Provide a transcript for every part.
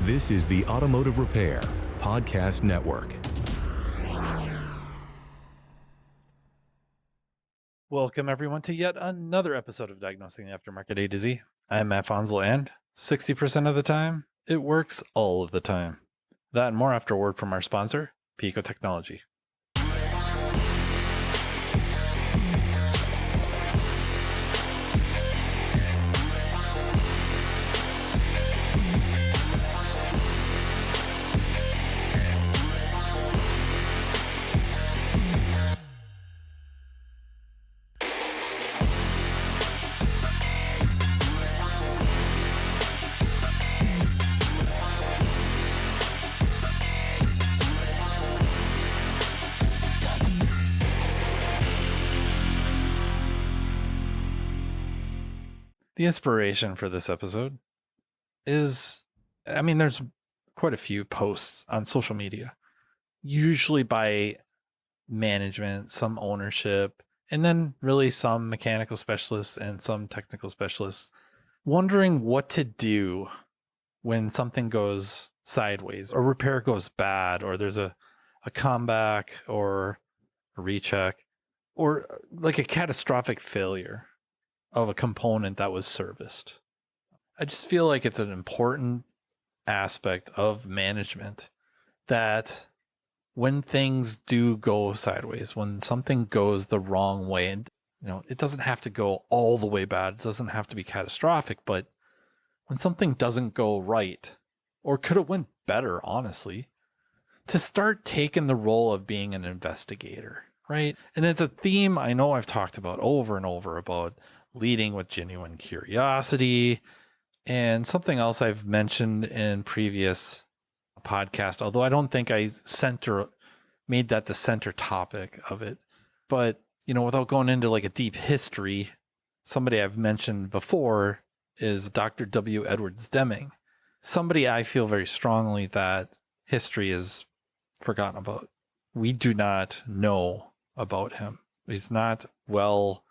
This is the Automotive Repair Podcast Network. Welcome, everyone, to yet another episode of Diagnosing the Aftermarket A to Z. I'm Matt Fonzel, and 60% of the time, it works all of the time. That and more after a word from our sponsor, Pico Technology. The inspiration for this episode is, there's quite a few posts on social media, usually by management, some ownership, and then really some mechanical specialists and some technical specialists wondering what to do when something goes sideways or repair goes bad, or there's a comeback or a recheck or like a catastrophic failure of a component that was serviced. I just feel like it's an important aspect of management that when things do go sideways, when something goes the wrong way, and it doesn't have to go all the way bad, it doesn't have to be catastrophic, but when something doesn't go right, or could have went better, honestly, to start taking the role of being an investigator, right? And it's a theme I know I've talked about over and over about leading with genuine curiosity, and something else I've mentioned in previous podcast, although I don't think I made that the center topic of it. But, without going into like a deep history, somebody I've mentioned before is Dr. W. Edwards Deming. Somebody I feel very strongly that history is forgotten about. We do not know about him. He's not well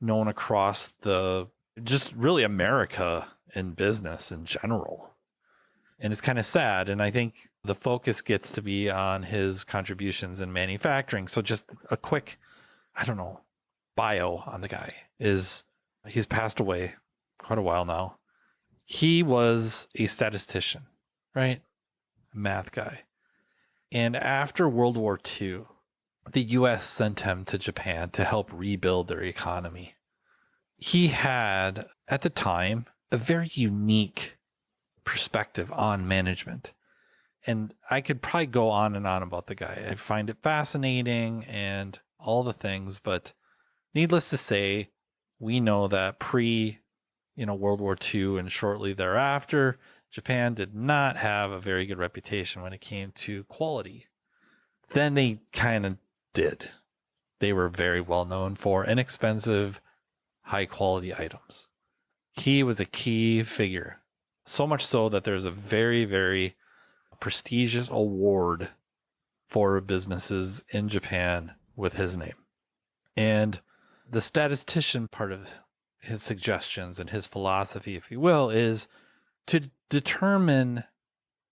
known across just really America in business in general. And it's kind of sad. And I think the focus gets to be on his contributions in manufacturing. So just a quick, bio on the guy is he's passed away quite a while now. He was a statistician, right? A math guy. And after World War II, the US sent him to Japan to help rebuild their economy. He had, at the time, a very unique perspective on management. And I could probably go on and on about the guy. I find it fascinating and all the things, but needless to say, we know that World War II and shortly thereafter, Japan did not have a very good reputation when it came to quality. Then they kind of did. They were very well known for inexpensive, high quality items. He was a key figure. So much so that there's a very, very prestigious award for businesses in Japan with his name. And the statistician part of his suggestions and his philosophy, if you will, is to determine,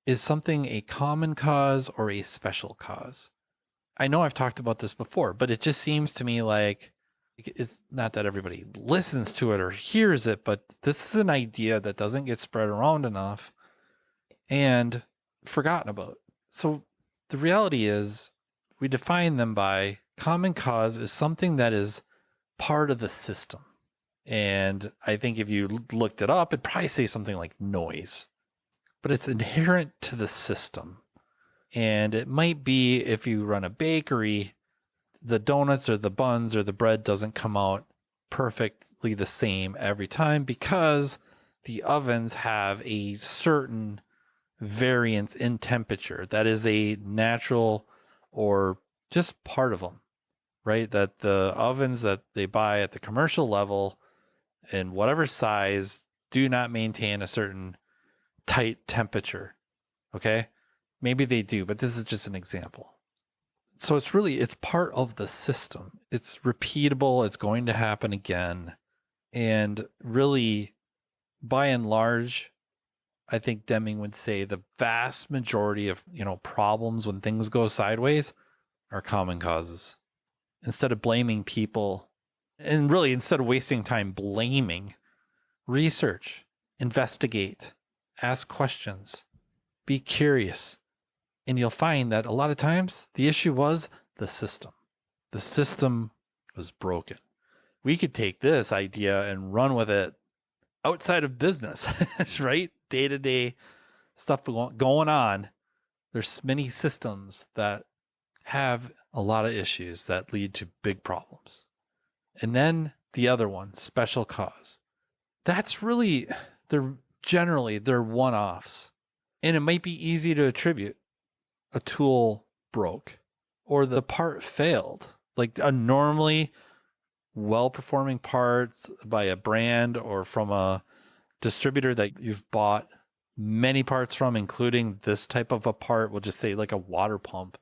is something a common cause or a special cause? I know I've talked about this before, but it just seems to me like it's not that everybody listens to it or hears it, but this is an idea that doesn't get spread around enough and forgotten about. So the reality is we define them by common cause is something that is part of the system. And I think if you looked it up, it'd probably say something like noise, but it's inherent to the system. And it might be if you run a bakery, the donuts or the buns or the bread doesn't come out perfectly the same every time because the ovens have a certain variance in temperature that is a natural or just part of them, right? That the ovens that they buy at the commercial level in whatever size do not maintain a certain tight temperature. Okay. Maybe they do, but this is just an example. So it's part of the system. It's repeatable. It's going to happen again. And really, by and large, I think Deming would say the vast majority of, problems when things go sideways are common causes. Instead of blaming people, and really instead of wasting time blaming, research, investigate, ask questions, be curious. And you'll find that a lot of times the issue was the system. The system was broken. We could take this idea and run with it outside of business, right? Day-to-day stuff going on. There's many systems that have a lot of issues that lead to big problems. And then the other one, special cause. That's really, they're one-offs. And it might be easy to attribute a tool broke or the part failed. Like a normally well-performing part by a brand or from a distributor that you've bought many parts from, including this type of a part, we'll just say like a water pump.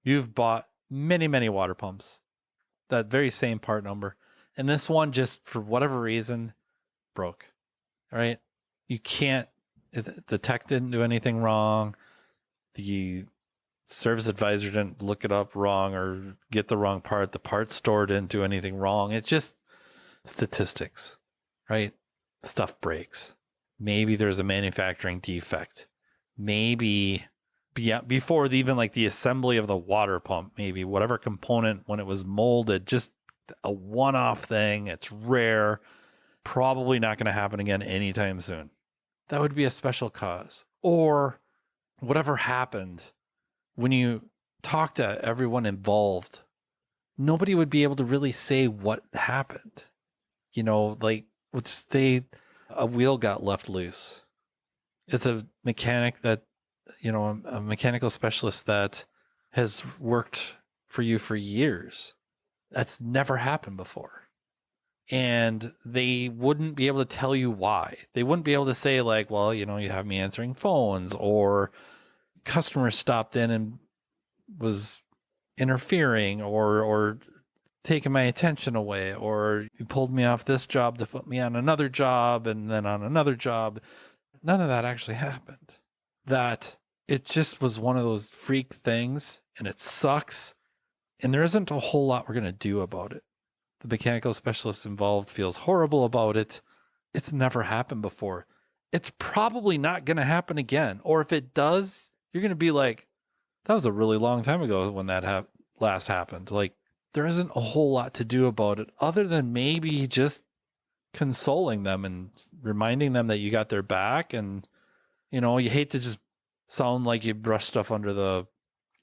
You've bought many, many water pumps, that very same part number. And this one just for whatever reason broke, right? You can't, the tech didn't do anything wrong. The service advisor didn't look it up wrong or get the wrong part. The parts store didn't do anything wrong. It's just statistics, right? Stuff breaks. Maybe there's a manufacturing defect. Maybe before even like the assembly of the water pump, maybe whatever component when it was molded, just a one-off thing. It's rare. Probably not going to happen again anytime soon. That would be a special cause. Or whatever happened, when you talk to everyone involved, nobody would be able to really say what happened. Like, let's say a wheel got left loose. It's a mechanic that, a mechanical specialist that has worked for you for years. That's never happened before. And they wouldn't be able to tell you why. They wouldn't be able to say like, well, you have me answering phones, or customer stopped in and was interfering or taking my attention away, or you pulled me off this job to put me on another job and then on another job. None of that actually happened. That it just was one of those freak things, and it sucks. And there isn't a whole lot we're going to do about it. The mechanical specialist involved feels horrible about it. It's never happened before. It's probably not going to happen again. Or if it does, you're going to be like, that was a really long time ago when that last happened. Like, there isn't a whole lot to do about it other than maybe just consoling them and reminding them that you got their back. And, you hate to just sound like you brush stuff under the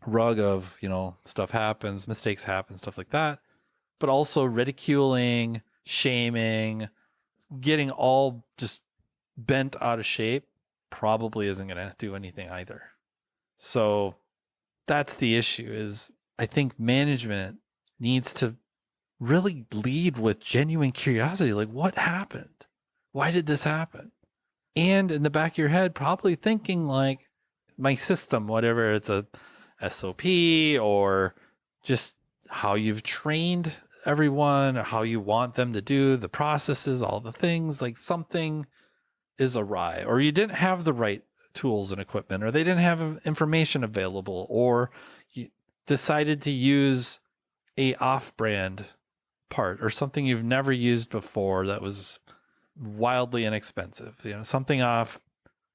rug of, stuff happens, mistakes happen, stuff like that. But also ridiculing, shaming, getting all just bent out of shape probably isn't going to do anything either. So that's the issue. Is I think management needs to really lead with genuine curiosity. Like, what happened? Why did this happen? And in the back of your head, probably thinking like, my system, whatever, it's a SOP or just how you've trained everyone, how you want them to do the processes, all the things, like something is awry, or you didn't have the right tools and equipment, or they didn't have information available, or you decided to use a off-brand part or something you've never used before that was wildly inexpensive, something off,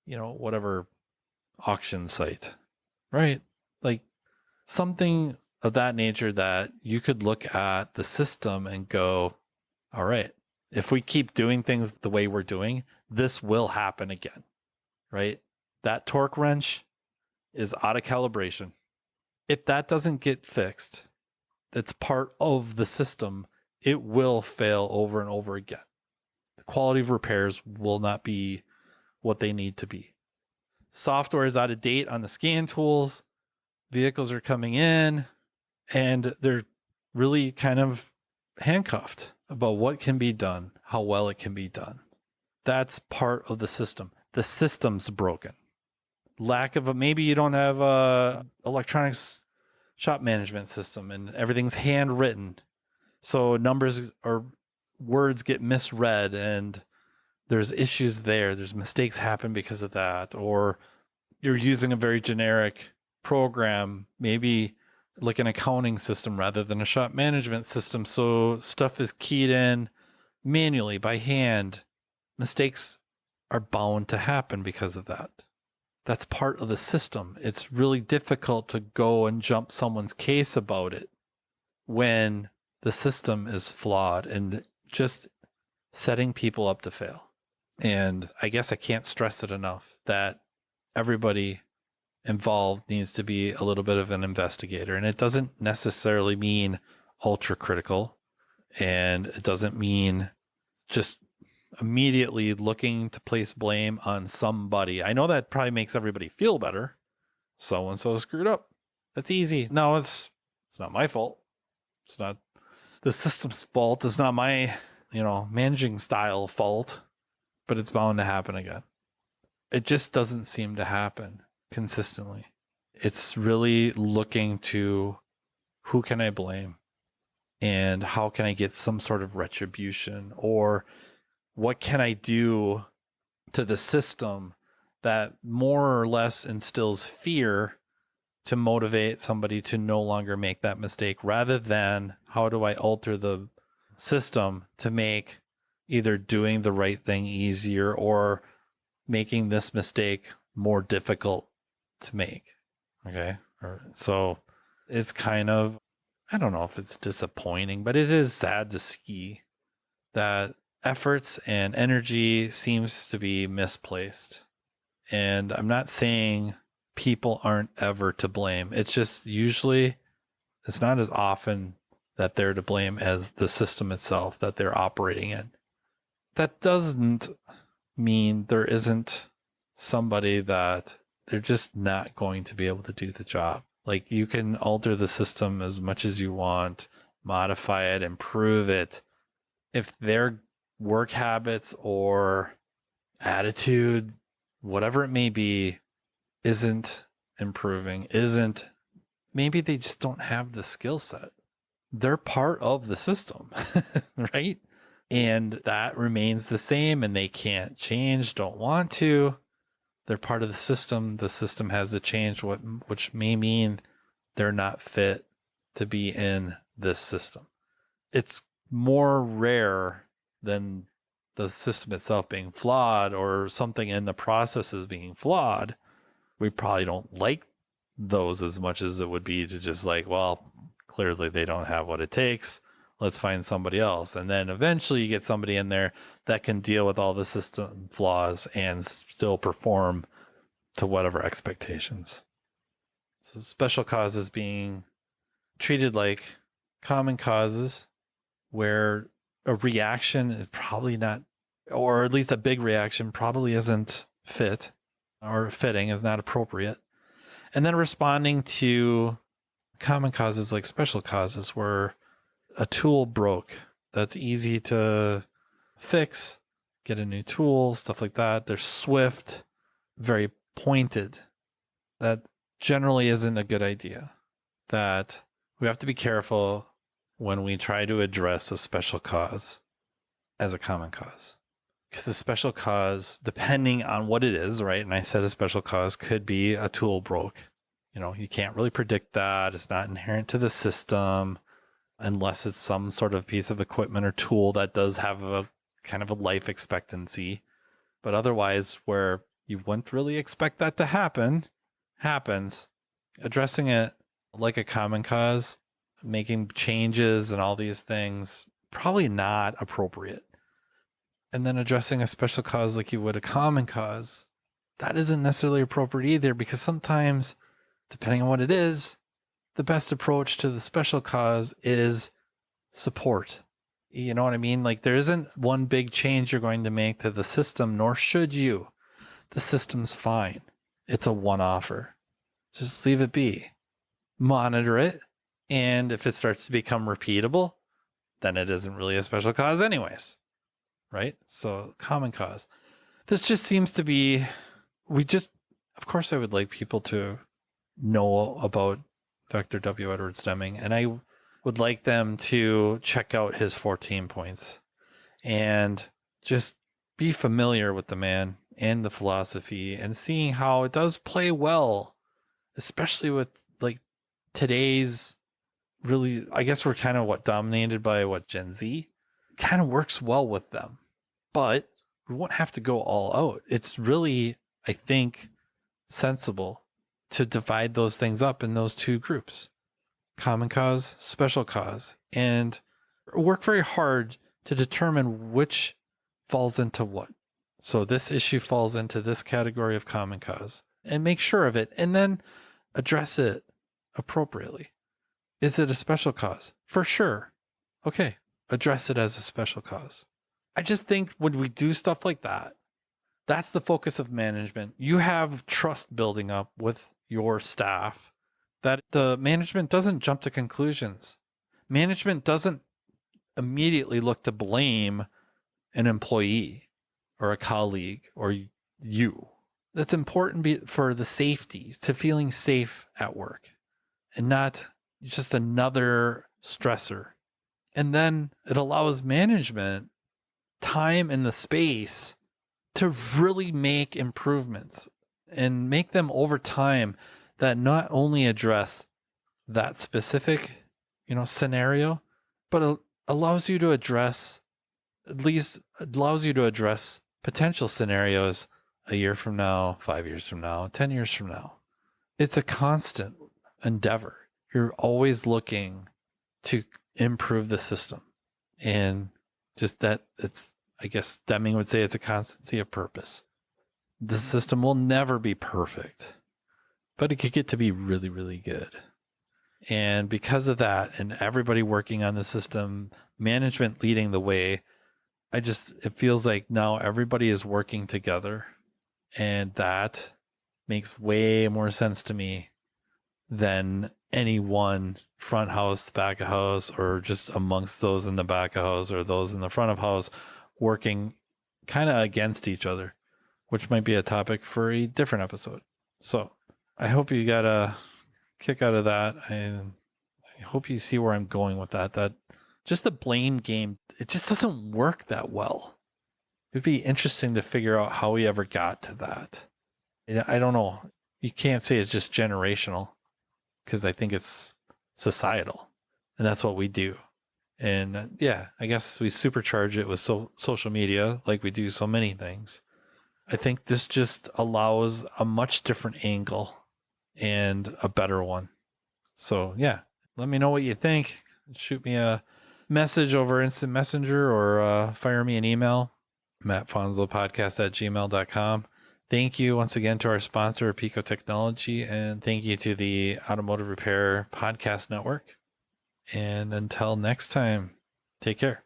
whatever auction site, right? Like something of that nature that you could look at the system and go, all right, if we keep doing things the way we're doing, this will happen again, right? That torque wrench is out of calibration. If that doesn't get fixed, that's part of the system. It will fail over and over again. The quality of repairs will not be what they need to be. Software is out of date on the scan tools. Vehicles are coming in and they're really kind of handcuffed about what can be done, how well it can be done. That's part of the system. The system's broken. Lack of maybe you don't have a electronics shop management system and everything's handwritten. So numbers or words get misread and there's issues there. There's mistakes happen because of that. Or you're using a very generic program, maybe like an accounting system rather than a shop management system. So stuff is keyed in manually by hand. Mistakes are bound to happen because of that. That's part of the system. It's really difficult to go and jump someone's case about it when the system is flawed and just setting people up to fail. And I guess I can't stress it enough that everybody involved needs to be a little bit of an investigator. And it doesn't necessarily mean ultra critical, and it doesn't mean just immediately looking to place blame on somebody. I know that probably makes everybody feel better. So-and-so screwed up. That's easy. No, it's not my fault. It's not the system's fault. It's not my, managing style fault, but it's bound to happen again. It just doesn't seem to happen consistently. It's really looking to who can I blame and how can I get some sort of retribution, or what can I do to the system that more or less instills fear to motivate somebody to no longer make that mistake, rather than how do I alter the system to make either doing the right thing easier or making this mistake more difficult to make. Okay. So it's kind of, I don't know if it's disappointing, but it is sad to see that efforts and energy seems to be misplaced. And I'm not saying people aren't ever to blame. It's just usually it's not as often that they're to blame as the system itself that they're operating in. That doesn't mean there isn't somebody that they're just not going to be able to do the job. Like, you can alter the system as much as you want, modify it, improve it. If their work habits or attitude, whatever it may be, isn't improving, maybe they just don't have the skill set. They're part of the system, right? And that remains the same, and they can't change, don't want to. They're part of the system. The system has to change, which may mean they're not fit to be in this system. It's more rare than the system itself being flawed or something in the processes being flawed. We probably don't like those as much as it would be to just like, well, clearly they don't have what it takes. Let's find somebody else. And then eventually you get somebody in there that can deal with all the system flaws and still perform to whatever expectations. So special causes being treated like common causes where a reaction is probably not, or at least a big reaction probably isn't fit or fitting, is not appropriate. And then responding to common causes like special causes where a tool broke that's easy to fix, get a new tool, stuff like that. They're swift, very pointed. That generally isn't a good idea. That we have to be careful when we try to address a special cause as a common cause. Because a special cause, depending on what it is, right? And I said a special cause could be a tool broke. You can't really predict that. It's not inherent to the system unless it's some sort of piece of equipment or tool that does have a kind of a life expectancy. But otherwise, where you wouldn't really expect that to happen, happens. Addressing it like a common cause, making changes and all these things, probably not appropriate. And then addressing a special cause like you would a common cause, that isn't necessarily appropriate either, because sometimes, depending on what it is, the best approach to the special cause is support. You know what I mean? Like, there isn't one big change you're going to make to the system, nor should you. The system's fine. It's a one-offer. Just leave it be. Monitor it. And if it starts to become repeatable, then it isn't really a special cause anyways. Right? So, common cause. This just seems to be, of course I would like people to know about Dr. W. Edwards Deming, and I would like them to check out his 14 points and just be familiar with the man and the philosophy and seeing how it does play well, especially with like today's really, I guess we're kind of dominated by Gen Z, kind of works well with them, but we won't have to go all out. It's really, I think, sensible to divide those things up in those two groups, common cause, special cause, and work very hard to determine which falls into what. So this issue falls into this category of common cause, and make sure of it, and then address it appropriately. Is it a special cause? For sure. Okay, address it as a special cause. I just think when we do stuff like that, that's the focus of management. You have trust building up with your staff that the management doesn't jump to conclusions. Management doesn't immediately look to blame an employee or a colleague or you. That's important for the safety, to feeling safe at work and not just another stressor. And then it allows management time and the space to really make improvements and make them over time that not only address that specific, scenario, but allows you to address, potential scenarios a year from now, 5 years from now, 10 years from now. It's a constant endeavor. You're always looking to improve the system. And just that I guess Deming would say it's a constancy of purpose. The system will never be perfect, but it could get to be really, really good. And because of that, and everybody working on the system, management leading the way, it feels like now everybody is working together. And that makes way more sense to me than any one front house, back of house, or just amongst those in the back of house or those in the front of house working kind of against each other, which might be a topic for a different episode. So I hope you got a kick out of that. I hope you see where I'm going with that just the blame game, it just doesn't work that well. It'd be interesting to figure out how we ever got to that. I don't know. You can't say it's just generational, because I think it's societal, and that's what we do. And I guess we supercharge it with social media like we do so many things. I think this just allows a much different angle and a better one. So let me know what you think. Shoot me a message over Instant Messenger or fire me an email, mattfonslopodcast@gmail.com. Thank you once again to our sponsor, Pico Technology, and thank you to the Automotive Repair Podcast Network. And until next time, take care.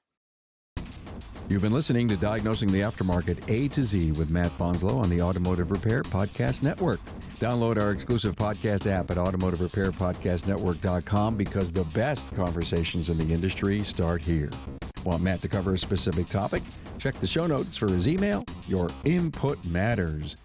You've been listening to Diagnosing the Aftermarket A to Z with Matt Fonslow on the Automotive Repair Podcast Network. Download our exclusive podcast app at automotiverepairpodcastnetwork.com, because the best conversations in the industry start here. Want Matt to cover a specific topic? Check the show notes for his email. Your input matters.